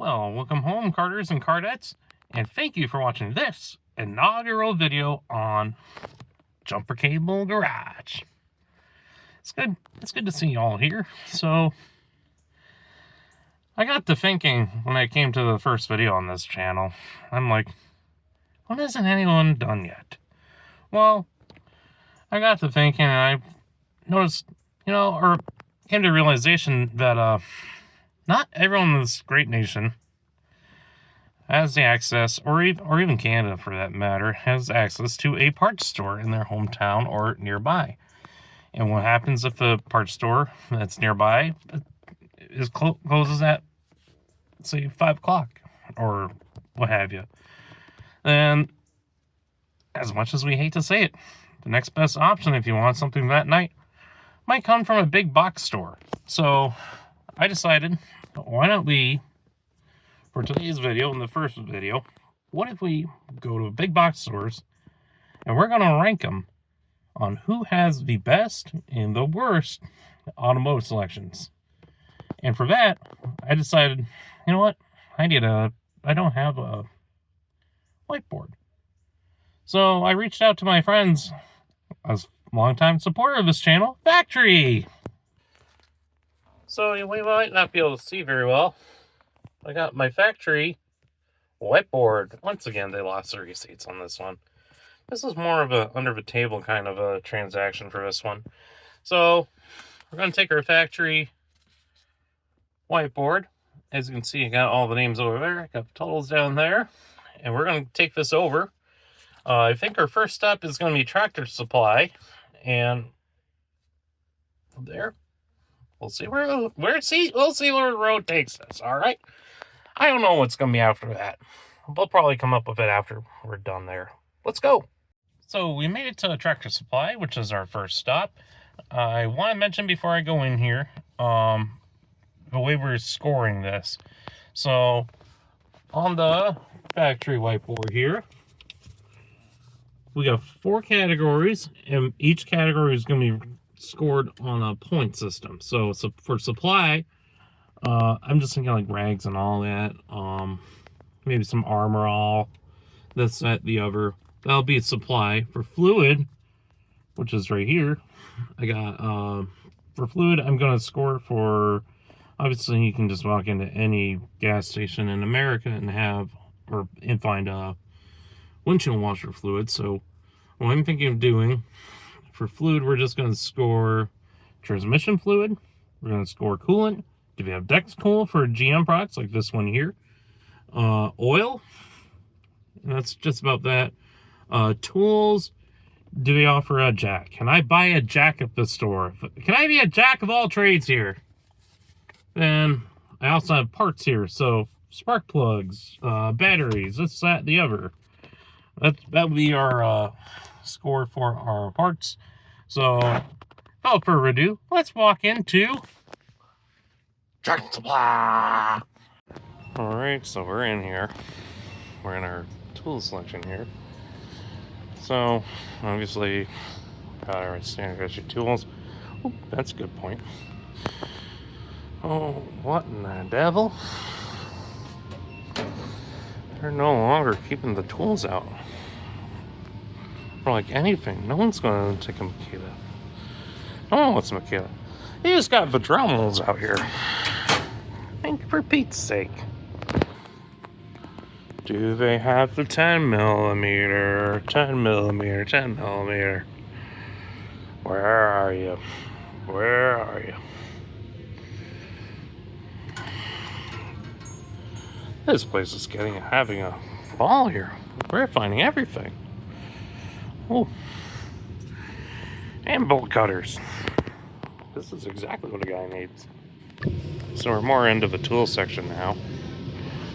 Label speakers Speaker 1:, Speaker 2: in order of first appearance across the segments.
Speaker 1: Well, welcome home, Carters and Cardettes, and thank you for watching this inaugural video on Jumper Cable Garage. It's good to see you all here. So, I got to thinking when I came to the first video on this channel, I'm like, when isn't anyone done yet? Well, I got to thinking and I noticed, or came to the realization that not everyone in this great nation has the access, or even Canada for that matter, has access to a parts store in their hometown or nearby. And what happens if the parts store that's nearby closes at, say, 5 o'clock or what have you? And as much as we hate to say it, the next best option if you want something that night might come from a big box store. So I decided, why don't we, for today's video and the first video, what if we go to big box stores and we're going to rank them on who has the best and the worst automotive selections. And for that, I decided, you know what, I don't have a whiteboard. So I reached out to my friends, a longtime supporter of this channel, Factory. So we might not be able to see very well. I got my Factory whiteboard. Once again, they lost their receipts on this one. This is more of a under the table kind of a transaction for this one. So we're going to take our Factory whiteboard. As you can see, I got all the names over there. I got the totals down there. And we're going to take this over. I think our first step is going to be Tractor Supply. And from there, we'll see where the road takes us, all right? I don't know what's going to be after that. We'll probably come up with it after we're done there. Let's go. So we made it to Tractor Supply, which is our first stop. I want to mention before I go in here, the way we're scoring this. So on the Factory whiteboard here, we got 4 categories, and each category is going to be scored on a point system. So for supply, I'm just thinking like rags and all that. Maybe some Armor All, this, that, the other. That'll be supply. For fluid, which is right here, I got, for fluid, I'm going to score for, obviously you can just walk into any gas station in America and find a windshield washer fluid. So what I'm thinking of doing, for fluid, we're just going to score transmission fluid. We're going to score coolant. Do we have Dexcool for GM products like this one here? Oil. And that's just about that. Tools. Do they offer a jack? Can I buy a jack at the store? Can I be a jack of all trades here? Then I also have parts here. So spark plugs, batteries, this, that, the other. That would be our score for our parts. So without further ado, let's walk into Tractor Supply. Alright, so we're in here. We're in our tool selection here. So obviously got our standard issue tools. Oh, that's a good point. Oh, what in the devil? They're no longer keeping the tools out. Or like anything. No one's going to take a Makita. No one wants a Makita. You just got the Dremels out here. And for Pete's sake. Do they have the 10 millimeter? 10 millimeter, 10 millimeter. Where are you? Where are you? This place is having a ball here. We're finding everything. Oh. And bolt cutters. This is exactly what a guy needs. So we're more into the tool section now.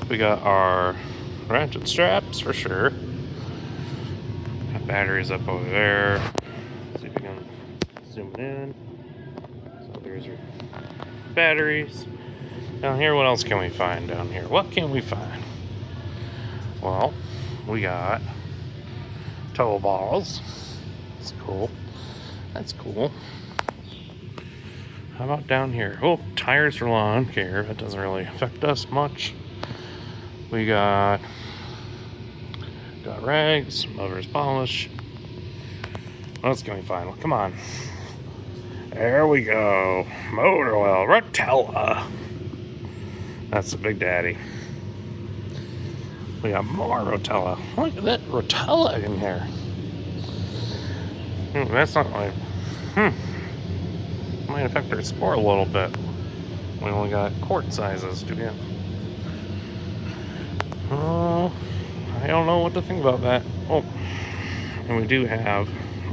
Speaker 1: We got our ratchet straps for sure. Got batteries up over there. See if we can zoom it in. So there's your batteries. Down here, what else can we find down here? What can we find? Well, we got tow balls. That's cool. That's cool. How about down here? Oh, tires for lawn care. That doesn't really affect us much. We got rags, motor's polish. That's gonna be fine. Come on. There we go. Motor oil, Rotella. That's the big daddy. We got more Rotella. Look at that Rotella in here. That's not like. Might affect our score a little bit. We only got quart sizes to get. I don't know what to think about that. Oh, and we do have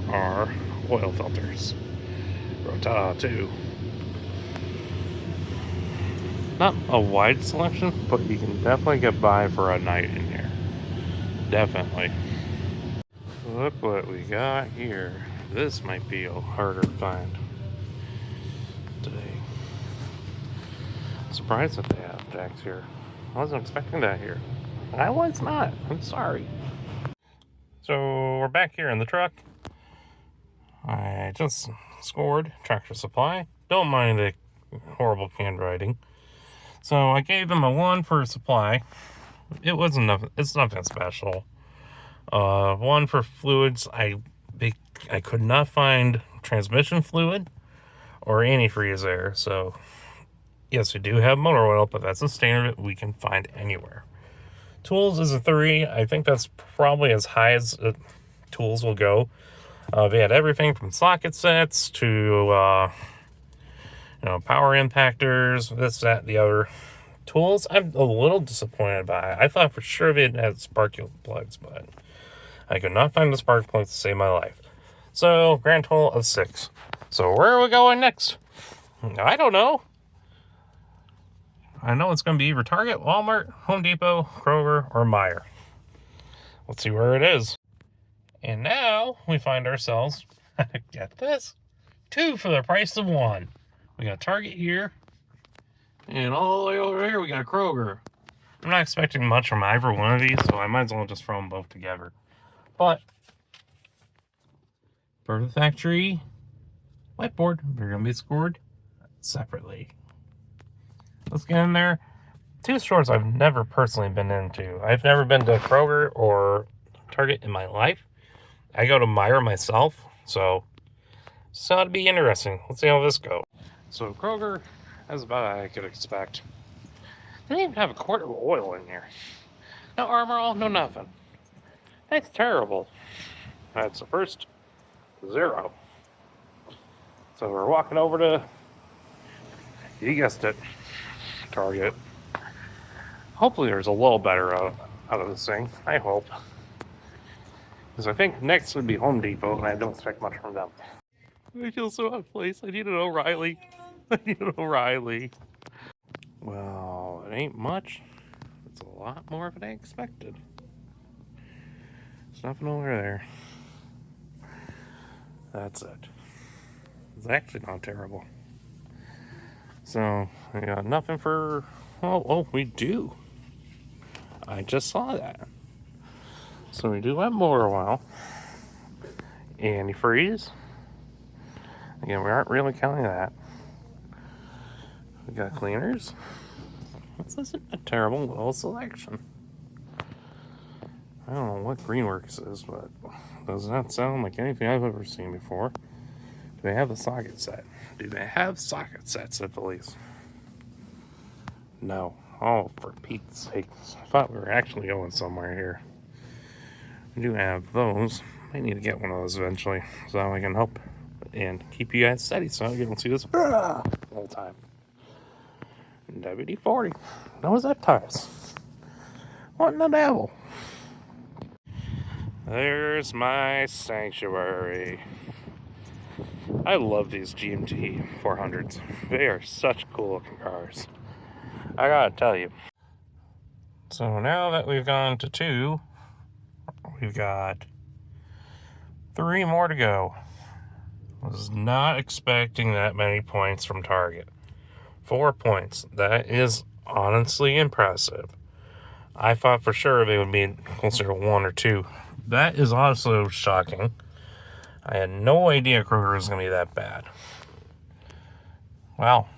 Speaker 1: our oil filters. Rotella too. Not a wide selection, but you can definitely get by for a night in here. Definitely. Look what we got here. This might be a harder find today. Surprised that they have jacks here. I wasn't expecting that here. I was not. I'm sorry. So we're back here in the truck. I just scored Tractor Supply. Don't mind the horrible handwriting. So I gave them a 1 for supply. It wasn't nothing. It's nothing special. 1 for fluids. I could not find transmission fluid or antifreeze there. So yes, we do have motor oil, but that's a standard we can find anywhere. Tools is a 3. I think that's probably as high as tools will go. They had everything from socket sets to power impactors, this, that, the other. Tools, I'm a little disappointed by. I thought for sure they'd had spark plugs, but I could not find the spark plugs to save my life. So, grand total of 6. So, where are we going next? I don't know. I know it's going to be either Target, Walmart, Home Depot, Kroger, or Meijer. Let's see where it is. And now we find ourselves, get this, 2 for the price of 1. We got Target here, and all the way over here we got Kroger. I'm not expecting much from either one of these, so I might as well just throw them both together. But, for the factory whiteboard, they're going to be scored separately. Let's get in there. 2 stores I've never personally been into. I've never been to Kroger or Target in my life. I go to Meijer myself, so this ought to be interesting. Let's see how this goes. So Kroger, that's about what I could expect. They didn't even have a quart of oil in here. No Armor All, no nothing. That's terrible. That's the first 0. So we're walking over to, you guessed it, Target. Hopefully there's a little better out of this thing. I hope. Because I think next would be Home Depot, and I don't expect much from them. I feel so out of place. I need an O'Reilly. I need an O'Reilly. Well, it ain't much. It's a lot more than I expected. There's nothing over there. That's it. It's actually not terrible. So, we got nothing for... Oh, we do. I just saw that. So we do have motor oil. Antifreeze. Again, we aren't really counting that. We got cleaners. This isn't a terrible little selection. I don't know what Greenworks is, but it does not sound like anything I've ever seen before. Do they have a socket set? Do they have socket sets at the least? No. Oh, for Pete's sake. I thought we were actually going somewhere here. We do have those. I need to get one of those eventually so I can help and keep you guys steady so you don't see this the whole time. WD-40. No zip ties. What in the devil? There's my sanctuary. I love these GMT 400s. They are such cool looking cars. I gotta tell you. So now that we've gone to 2, we've got 3 more to go. I was not expecting that many points from Target. 4 points. That is honestly impressive. I thought for sure they would be closer to 1 or 2. That is also shocking. I had no idea Kroger was going to be that bad. Wow.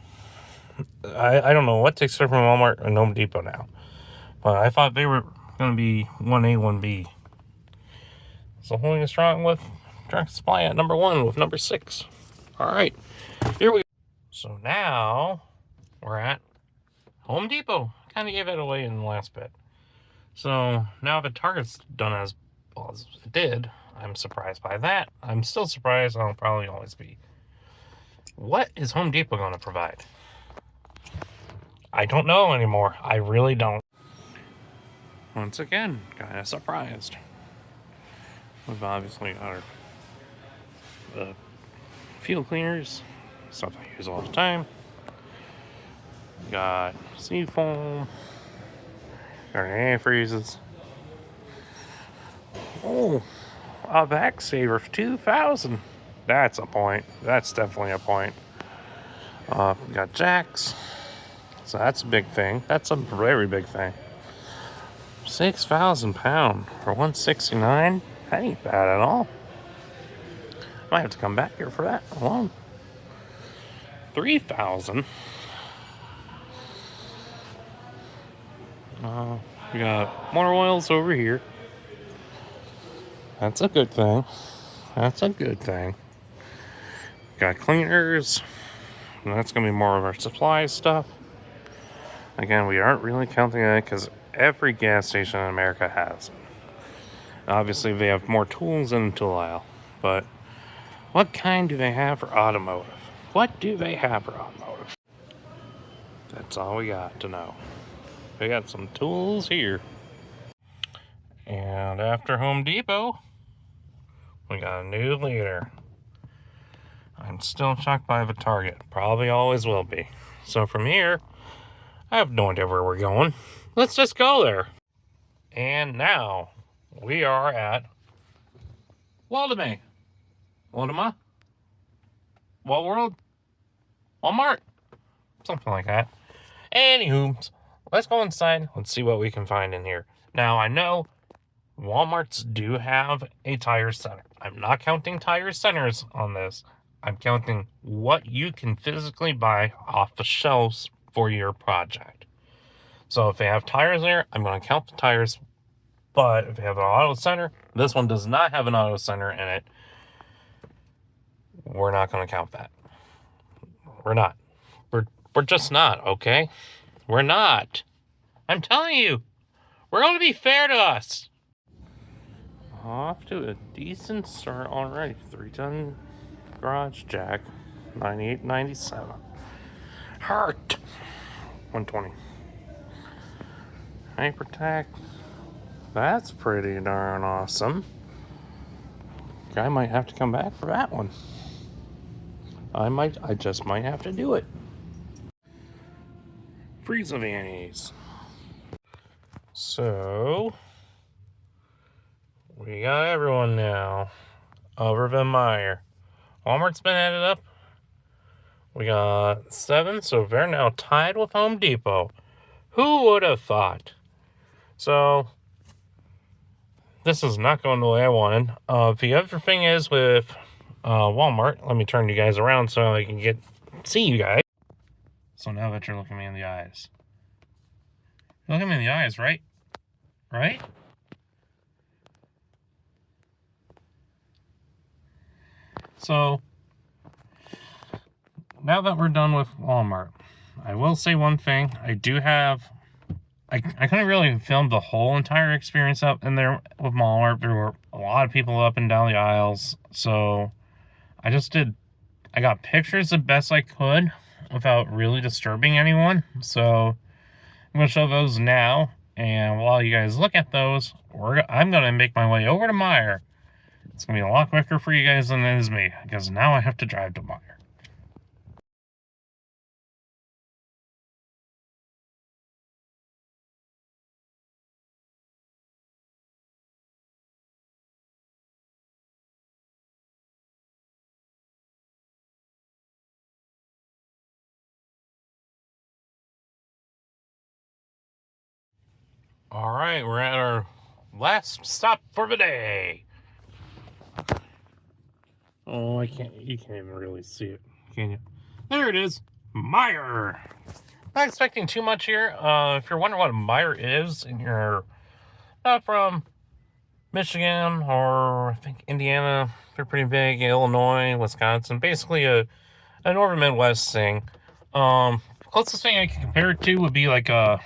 Speaker 1: I don't know what to expect from Walmart and Home Depot now. But I thought they were going to be 1A, 1B. So holding strong with Tractor Supply at number 1 with number 6. Alright, here we go. So now we're at Home Depot. Kind of gave it away in the last bit. So now that Target's done as well as it did, I'm surprised by that. I'm still surprised. I'll probably always be. What is Home Depot going to provide? I don't know anymore. I really don't. Once again, kind of surprised. We've obviously got our field cleaners, stuff I use all the time. We got seed foam, got our antifreezes. Oh, a vac saver for 2,000. That's a point. That's definitely a point. We got jacks, so that's a big thing. That's a very big thing. 6,000 pound for 169. That ain't bad at all. Might have to come back here for that alone. 3,000. We got more oils over here. That's a good thing. That's a good thing. Got cleaners. And that's going to be more of our supply stuff. Again, we aren't really counting it because every gas station in America has it. Obviously, they have more tools in the tool aisle. But what kind do they have for automotive? What do they have for automotive? That's all we got to know. We got some tools here. And after Home Depot, we got a new leader. I'm still shocked by the Target. Probably always will be. So from here, I have no idea where we're going. Let's just go there. And now, we are at Waldemar. Waldemar? World? Walmart? Something like that. Anywho, let's go inside. Let's see what we can find in here. Now, I know Walmarts do have a tire center. I'm not counting tire centers on this. I'm counting what you can physically buy off the shelves for your project. So if they have tires there, I'm going to count the tires. But if they have an auto center, this one does not have an auto center in it. We're not going to count that. We're not. We're just not, okay? We're not. I'm telling you. We're going to be fair to us. Off to a decent start already. 3-ton garage jack. 98.97. Hurt. 120. Hypertack. That's pretty darn awesome. I might have to come back for that one. I just might have to do it. Freeze of Annie's. So, we got everyone now. Over the Meyer. Walmart's been added up. We got 7, so they're now tied with Home Depot. Who would have thought? So, this is not going the way I wanted. The other thing is with Walmart, let me turn you guys around so I can see you guys. So now that you're looking me in the eyes. Look at me in the eyes, right? Right? So, now that we're done with Walmart, I will say one thing. I couldn't really film the whole entire experience up in there with Walmart. There were a lot of people up and down the aisles. So, I got pictures the best I could without really disturbing anyone. So, I'm going to show those now. And while you guys look at those, I'm going to make my way over to Meijer. It's going to be a lot quicker for you guys than it is me, because now I have to drive to Meijer. All right, we're at our last stop for the day. Oh, you can't even really see it, can you? There it is, Meijer. Not expecting too much here. If you're wondering what a Meijer is, and you're not from Michigan or I think Indiana, they're pretty big. Illinois, Wisconsin, basically a northern Midwest thing. Closest thing I can compare it to would be like a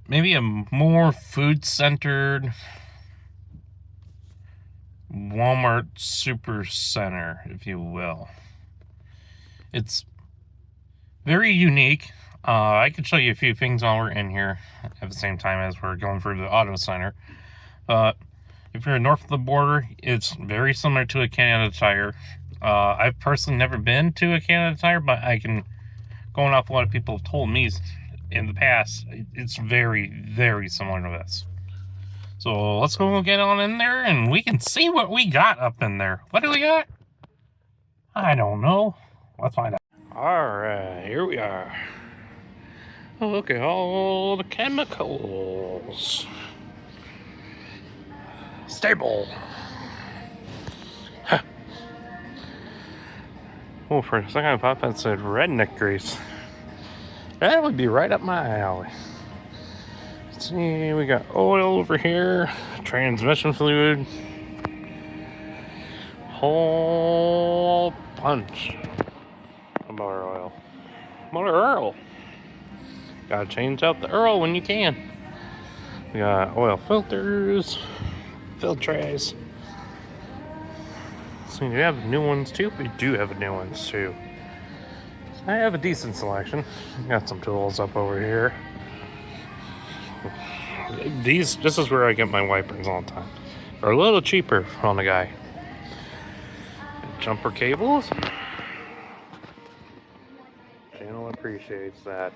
Speaker 1: maybe a more food-centered Walmart super center, if you will. It's very unique. I could show you a few things while we're in here at the same time as we're going through the auto center. If you're north of the border, it's very similar to a Canada Tire. I've personally never been to a Canada Tire, but I can, going off what people have told me in the past, it's very, very similar to this. So let's go get on in there and we can see what we got up in there. What do we got? I don't know. Let's find out. Alright, here we are. Oh, look at all the chemicals. Stable. Huh. Oh, for a second I thought that said redneck grease. That would be right up my alley. Let's see, we got oil over here, transmission fluid, whole bunch of motor oil. Motor oil. Gotta change out the oil when you can. We got oil filters, filters. So you have new ones too? We do have new ones too. So I have a decent selection. Got some tools up over here. This is where I get my wipers all the time. They're a little cheaper on the guy. Jumper cables. Channel appreciates that.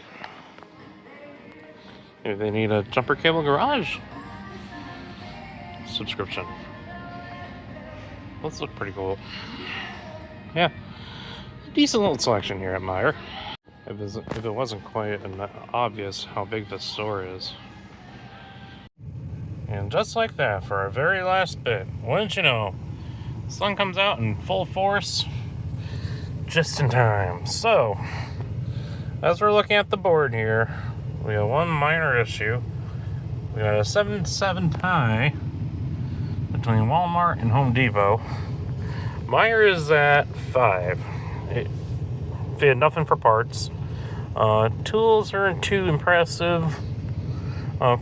Speaker 1: If they need a jumper cable garage subscription. Those look pretty cool. Yeah. Decent little selection here at Meijer. If it wasn't quite obvious how big this store is. And just like that, for our very last bit, wouldn't you know, the sun comes out in full force just in time. So, as we're looking at the board here, we have one minor issue. We got a 7-7 tie between Walmart and Home Depot. Meijer is at 5. They had nothing for parts. Tools aren't too impressive.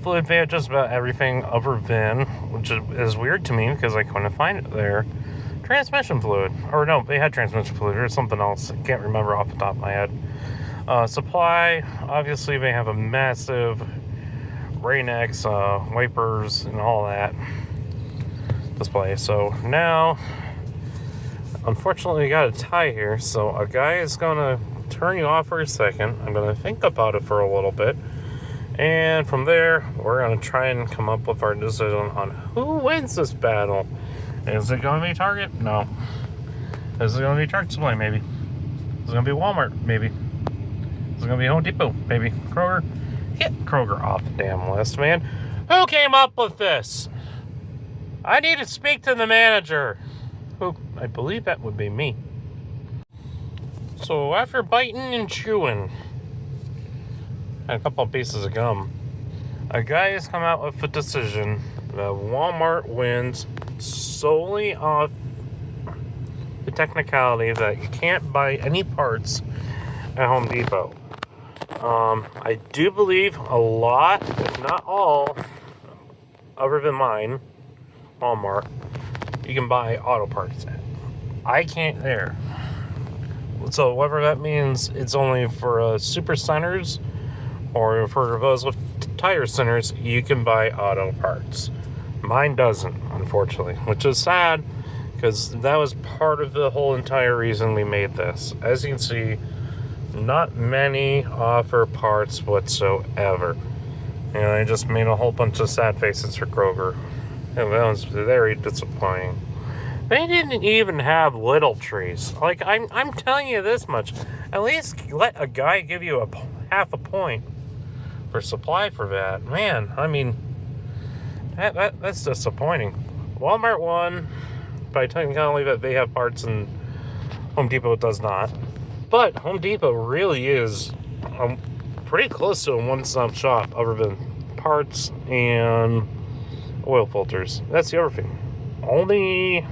Speaker 1: Fluid they had just about everything other than, which is weird to me because I couldn't find it there, transmission fluid. Or no, they had transmission fluid or something else. I can't remember off the top of my head. Supply, obviously they have a massive Rain-X wipers and all that display. So now, unfortunately, we got a tie here. So a guy is going to turn you off for a second. I'm going to think about it for a little bit. And from there, we're going to try and come up with our decision on who wins this battle. Is it going to be Target? No. Is it going to be Tractor Supply? Maybe. Is it going to be Walmart? Maybe. Is it going to be Home Depot? Maybe. Kroger? Get Kroger off the damn list, man. Who came up with this? I need to speak to the manager. Who? I believe that would be me. So after biting and chewing and a couple of pieces of gum, a guy has come out with a decision that Walmart wins solely off the technicality that you can't buy any parts at Home Depot. I do believe a lot, if not all, other than mine, Walmart, you can buy auto parts at. I can't there. So whether that means it's only for super centers or for those with tire centers, you can buy auto parts. Mine doesn't, unfortunately, which is sad because that was part of the whole entire reason we made this. As you can see, not many offer parts whatsoever. And I just made a whole bunch of sad faces for Kroger. And that was very disappointing. They didn't even have little trees. Like, I'm telling you this much. At least let a guy give you a half a point for supply for that. Man, I mean, that's disappointing. Walmart won. by technicality that they have parts and Home Depot does not. But Home Depot really is pretty close to a one-stop shop other than parts and oil filters. That's the other thing. Only...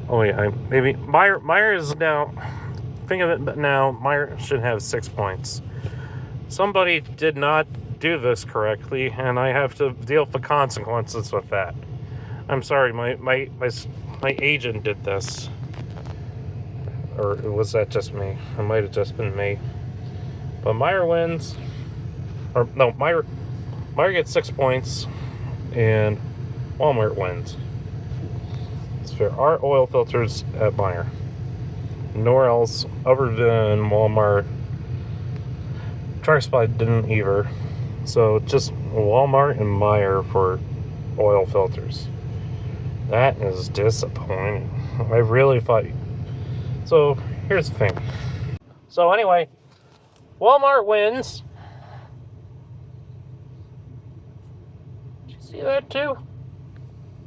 Speaker 1: Oh yeah, maybe... Meyer is now... Think of it now, Meyer should have 6 points. Somebody did not do this correctly, and I have to deal with the consequences with that. I'm sorry, my agent did this. Or was that just me? It might have just been me. But Meyer wins. Or no, Meyer gets 6 points, and Walmart wins. It's fair. Our oil filters at Meyer. Nowhere else other than Walmart. Tractor Supply didn't either. So just Walmart and Meyer for oil filters. That is disappointing. I really thought... So, here's the thing. So, anyway, Walmart wins. Did you see that, too?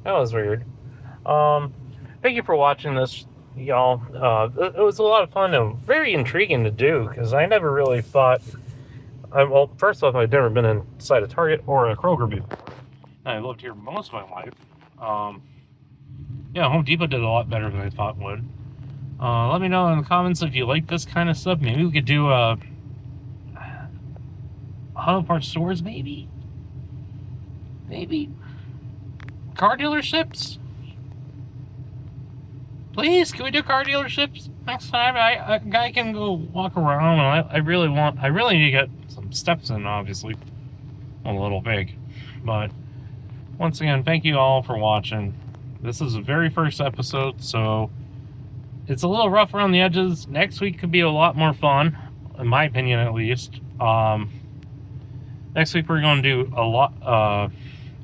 Speaker 1: That was weird. Thank you for watching this, y'all. It was a lot of fun and very intriguing to do, because I never really thought... well, first off, I'd never been inside a Target or a Kroger before. I lived here most of my life. Yeah, Home Depot did a lot better than I thought it would. Let me know in the comments if you like this kind of stuff. Maybe we could do auto parts stores, maybe? Maybe? Car dealerships? Please, can we do car dealerships next time? A guy can go walk around, and I really need to get some steps in, obviously. I'm a little big. But, once again, thank you all for watching. This is the very first episode, so... It's a little rough around the edges. Next week could be a lot more fun, in my opinion at least. Next week we're going to do a lot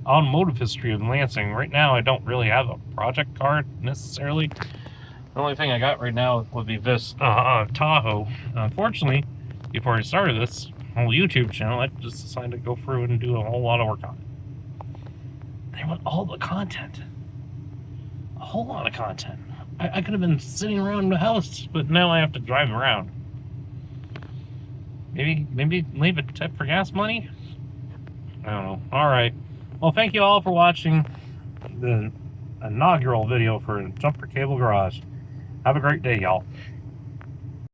Speaker 1: automotive history of Lansing. Right now I don't really have a project card necessarily. The only thing I got right now would be this Tahoe. Unfortunately, before I started this whole YouTube channel, I just decided to go through and do a whole lot of work on it. I want all the content. A whole lot of content. I could have been sitting around the house, but now I have to drive around. Maybe leave a tip for gas money? I don't know. Alright. Well, thank you all for watching the inaugural video for Jumper Cable Garage. Have a great day, y'all.